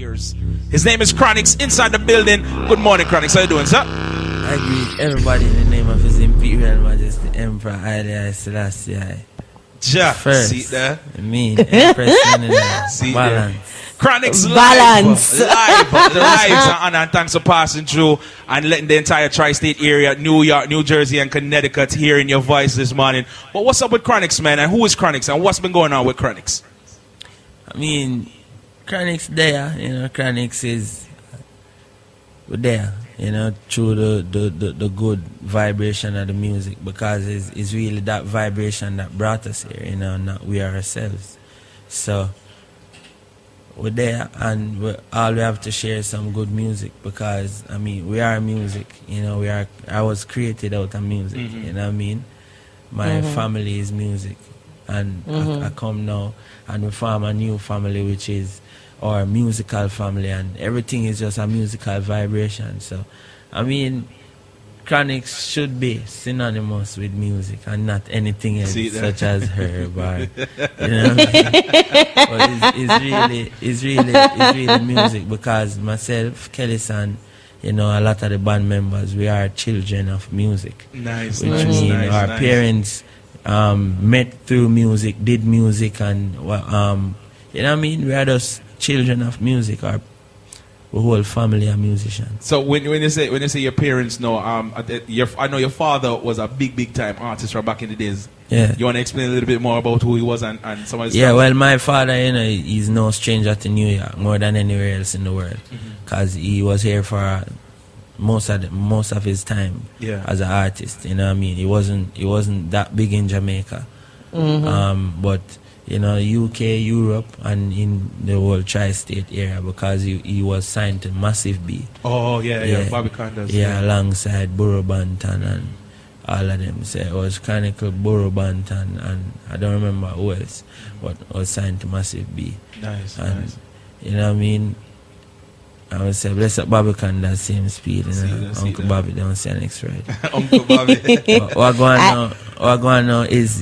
years. His name is Chronixx inside the building. Good morning, Chronixx. How you doing, sir? I greet everybody in the name of His Imperial Majesty Emperor Haile Selassie. First, see there? Empress see balance. Chronixx balance. Live. The lives and thanks for passing through and letting the entire tri-state area, New York, New Jersey, and Connecticut hearing your voice this morning. But what's up with Chronixx, man? And who is Chronixx? And what's been going on with Chronixx? Chronixx there, Chronixx is there, through the good vibration of the music, because it's really that vibration that brought us here, not we ourselves. So we're there, and all we have to share is some good music, because we are music, I was created out of music, my family is music, and I come now and we form a new family, which is our musical family, and everything is just a musical vibration. So Chronixx should be synonymous with music and not anything else, such as herb or but it's really music, because myself, Kelly-san, a lot of the band members, we are children of music. Nice. Which means our parents met through music, did music, and we are just children of music. Our whole family are musicians. So when you say your parents know, I know your father was a big time artist from back in the days. Yeah. You want to explain a little bit more about who he was and some of his stuff? Well, my father, he's no stranger to New York more than anywhere else in the world, because he was here for most of his time as an artist. He wasn't that big in Jamaica, but UK, Europe, and in the whole tri-state area, because he was signed to Massive B. Oh yeah, Bobby Condas. Yeah, alongside Burro Banton and all of them. So it was Chronixx, Burro Banton, and I don't remember who else, but was signed to Massive B. Nice, and nice. I would say, bless up Bobby Condas, same speed. Uncle Bobby don't say next right. Uncle Bobby. What going on now is,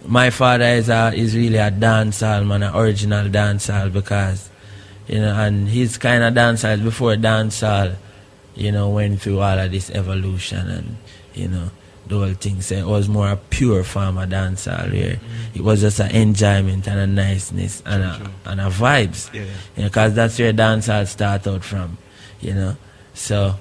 my father is really a dancehall man, an original dancehall, because and his kind of dancehall before dancehall, went through all of this evolution and the whole thing. So it was more a pure form of dancehall, where it was just an enjoyment and a niceness and a vibes, because that's where dancehall start out from, So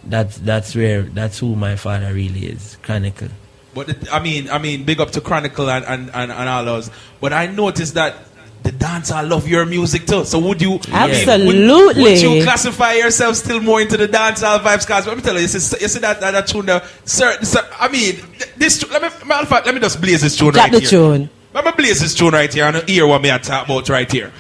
that's who my father really is, Chronixx. But big up to Chronixx and all those. But I noticed that the dancehall love your music too. So would you absolutely would you classify yourself still more into the dancehall vibes? Because let me tell you, you see that tune there. This let me just blaze this tune right here. Let me blaze this tune right here and hear what me I talk about right here.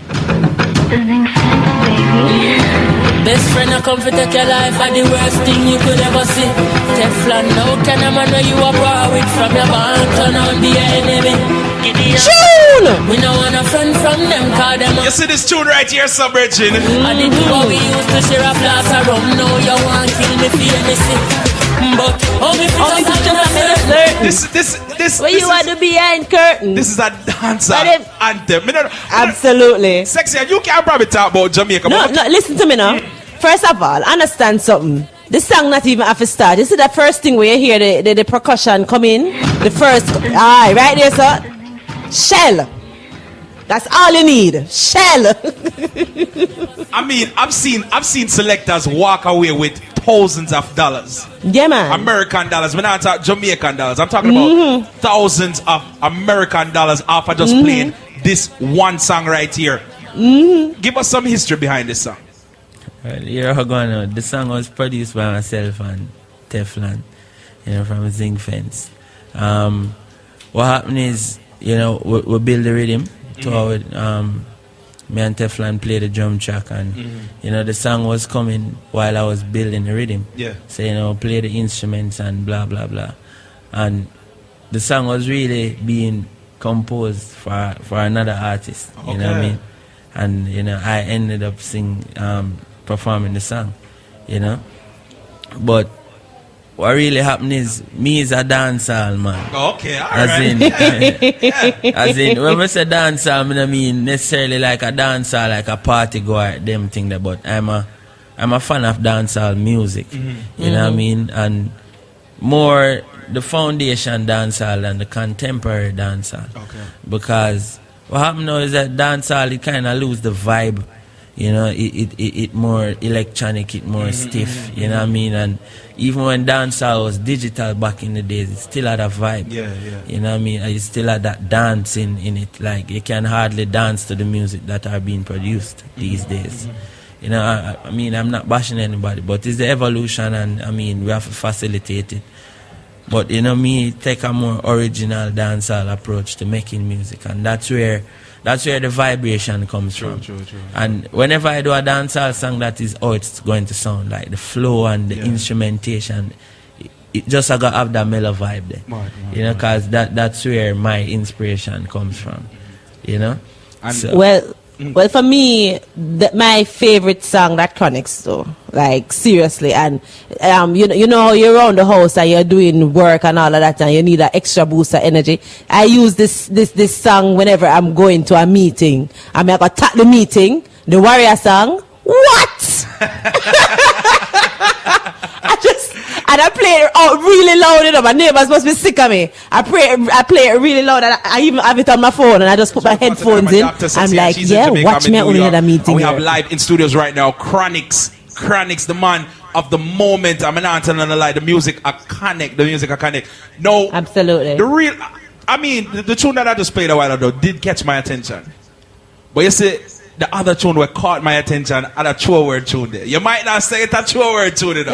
Best friend, I come for take your life, and the worst thing you could ever see. Teflon, no can a man know you are born with from your band, turn on be your enemy. Tune! We know want a friend from them, call them. You see this tune right here, sub-Virgin? And the two we used to share a glass of rum, now you want to kill me for anything. But this where you want to be behind curtain. This is a dancer anthem. Absolutely. Sexy, and you can't probably talk about Jamaica. No, listen to me now. First of all, understand something. This song not even have to start. You see the first thing where you hear the percussion come in? The first, right there, sir. Shell. That's all you need. Shell. I've seen selectors walk away with thousands of dollars. Yeah, man. American dollars. We're not talking Jamaican dollars. I'm talking about thousands of American dollars off of just playing this one song right here. Give us some history behind this song. Well, here how going on. The song was produced by myself and Teflon, from Zinc Fence. What happened is, we build the rhythm. Me and Teflon played the drum track, and the song was coming while I was building the rhythm. Yeah. So play the instruments and blah blah blah, and the song was really being composed for another artist. You know what I mean? And I ended up performing the song. But what really happened is me is a dancehall man. Okay, all as right. As in, when we say dancehall, I mean necessarily like a dancehall, like a party goer, them thing there. But I'm a fan of dancehall music. You know what I mean? And more the foundation dancehall than the contemporary dancehall. Okay. Because what happened now is that dancehall, it kind of lose the vibe. You know, it more electronic, it more stiff. You know what I mean? And even when dancehall was digital back in the days, it still had a vibe. Yeah. You know what I mean? And it still had that dance in it. Like, you can hardly dance to the music that are being produced these days. You know, I mean, I'm not bashing anybody, but it's the evolution, and I mean, we have to facilitate it. But you know, me take a more original dancehall approach to making music, and that's where the vibration comes from. True. And whenever I do a dancehall song, that is how it's going to sound, like the flow and the instrumentation. It just got to have that mellow vibe there. You know, because that's where my inspiration comes from. You know. And So, Well, for me, my favorite song that Chronixx though, like seriously, and you know how you're around the house and you're doing work and all of that, and you need an extra boost of energy. I use this song whenever I'm going to a meeting. I'm gonna tap the meeting, the warrior song. What? I play it out really loud, you know. My neighbors must be sick of me. I play it really loud, and I even have it on my phone, and I just put my headphones in. I'm like, yeah, watch me only at a meeting. We have live in studios right now. Chronixx, the man of the moment. I'm not telling a lie. The music I connect. No, absolutely. The tune that I just played a while ago did catch my attention, but you see, the other tune that caught my attention at a true word tune there. You might not say it's a true word tune, you know.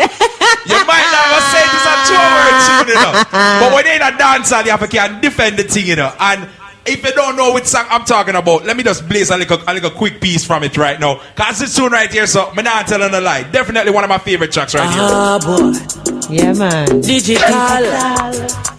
You might not say it's a true word tune, you know. But when you're in a dancer, you have to can defend the thing, you know. And if you don't know which song I'm talking about, let me just blaze a little quick piece from it right now. Because this tune right here, so I'm not telling a lie. Definitely one of my favorite tracks right here. Boy. Yeah, man. Digital.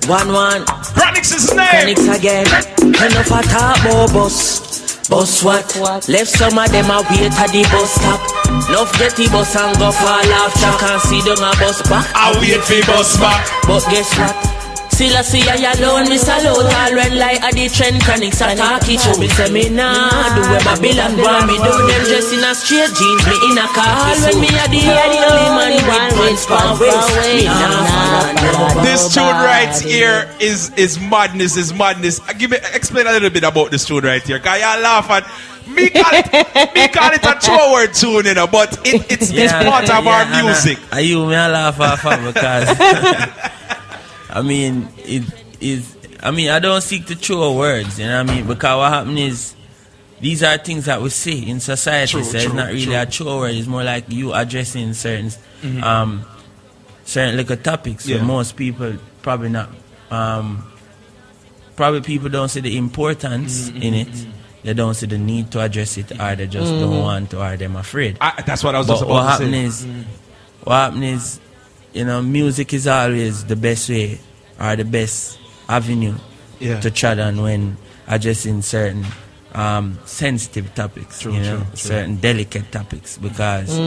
1-1. Chronixx is his name. Chronixx again. Enough a talk about bus. Bus what? Left some of them a wait at the bus stop. Love get the bus and go fall off. Can't see them a bus back. I wait for bus back. But guess what? Still I see I alone, me salute all red light at the trend. Chronixx attack it show me say me nah do where Babylon want me do. Them dressed in a straight jeans, me in a khaki suit. When me a the only man with one span waist, me nah. This tune right here is madness. Explain a little bit about this tune right here. Cause y'all laugh at me call it a true word tune, you know, but it's part of our music. You me a laugh off because I mean, I don't seek to throw words, you know what I mean? Because what happens is, these are things that we see in society. So it's not really a true word. It's more like you addressing certain little topics. So most people probably not. Probably people don't see the importance in it. They don't see the need to address it, or they just don't want to, or they're afraid. That's what I was just about to say. What happens is, you know, music is always the best way or the best avenue to tread on when addressing certain sensitive topics, certain delicate topics, because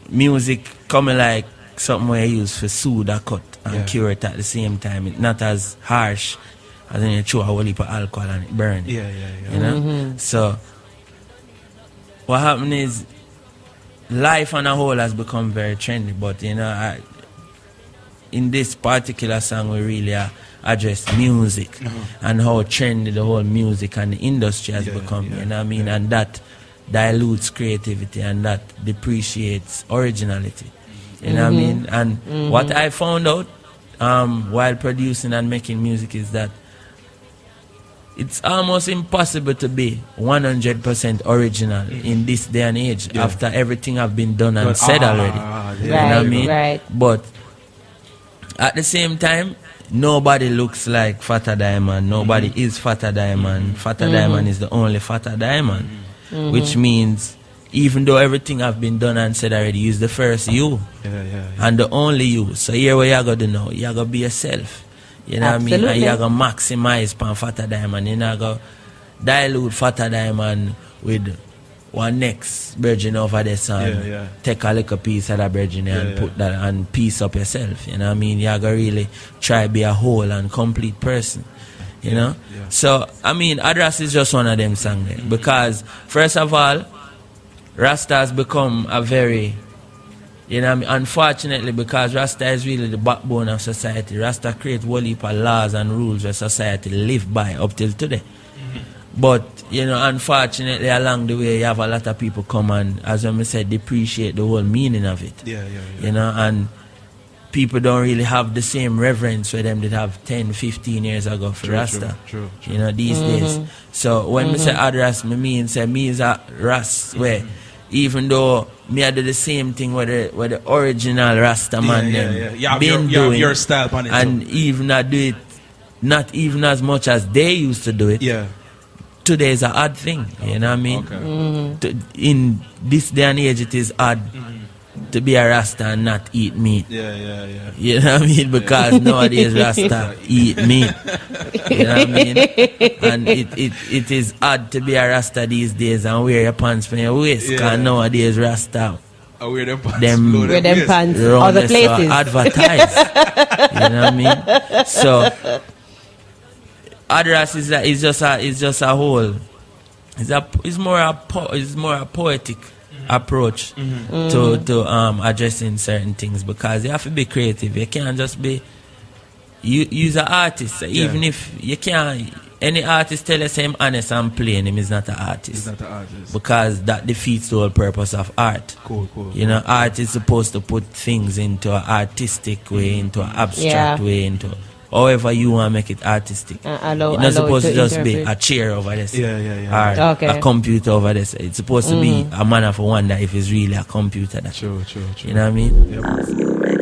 music coming like something where you use for soothe or cut and cure it at the same time. It's not as harsh as when you throw a whole heap of alcohol and it burn it. You know? So what happened is, life on a whole has become very trendy, but you know, in this particular song we really address music and how trendy the whole music and the industry has become, you know what I mean? And that dilutes creativity and that depreciates originality, you know what I mean? And what I found out while producing and making music is that it's almost impossible to be 100% original in this day and age after everything have been done and said already. You know what I mean? Right. But at the same time, nobody looks like Fatta Diamond. Nobody is Fatta Diamond. Fatta Diamond is the only Fatta Diamond. Which means, even though everything have been done and said already, you's the first you. And the only you. So here what you got to know, you got to be yourself. You know what I mean? And you got to maximize pan Fatta Diamond. You know, got to dilute Fatta Diamond with one next virgin over there, son. Take a little piece of that virgin and put that and piece up yourself. You know what I mean? You gotta really try to be a whole and complete person. You know? So, I mean, Adras is just one of them songs there. Because, first of all, Rasta has become a very, you know what I mean? Unfortunately, because Rasta is really the backbone of society, Rasta creates a whole heap of laws and rules that society live by up till today. But, you know, unfortunately, along the way, you have a lot of people come and, as I said, depreciate the whole meaning of it. You know, and people don't really have the same reverence for them that have 10, 15 years ago for Rasta. True. You know, these days. So, when me say Adras, me mean, say, me is a Ras, where even though me I do the same thing with the original Rasta man them been doing, your style on it and too. even I do it not even as much as they used to do it. Today is an odd thing, you know what I mean? In this day and age, it is odd to be a Rasta and not eat meat. You know what I mean? Because nowadays Rasta eat meat. You know what I mean? And it is odd to be a Rasta these days and wear your pants from your waist. Because nowadays Rasta wear them pants. Wear them pants other places. Advertise. You know what I mean? So Adras is just a whole. It's more a poetic approach to addressing certain things, because you have to be creative. You can't just be use an artist. Even if you can't, any artist tell us him honest and plain, him is not an artist. Because that defeats the whole purpose of art. Cool. You know, art is supposed to put things into an artistic way, into an abstract way, into however you want to make it artistic. It's not supposed to just be a chair over this. Or a computer over this. It's supposed to be a man of wonder if it's really a computer. True. You know what I mean?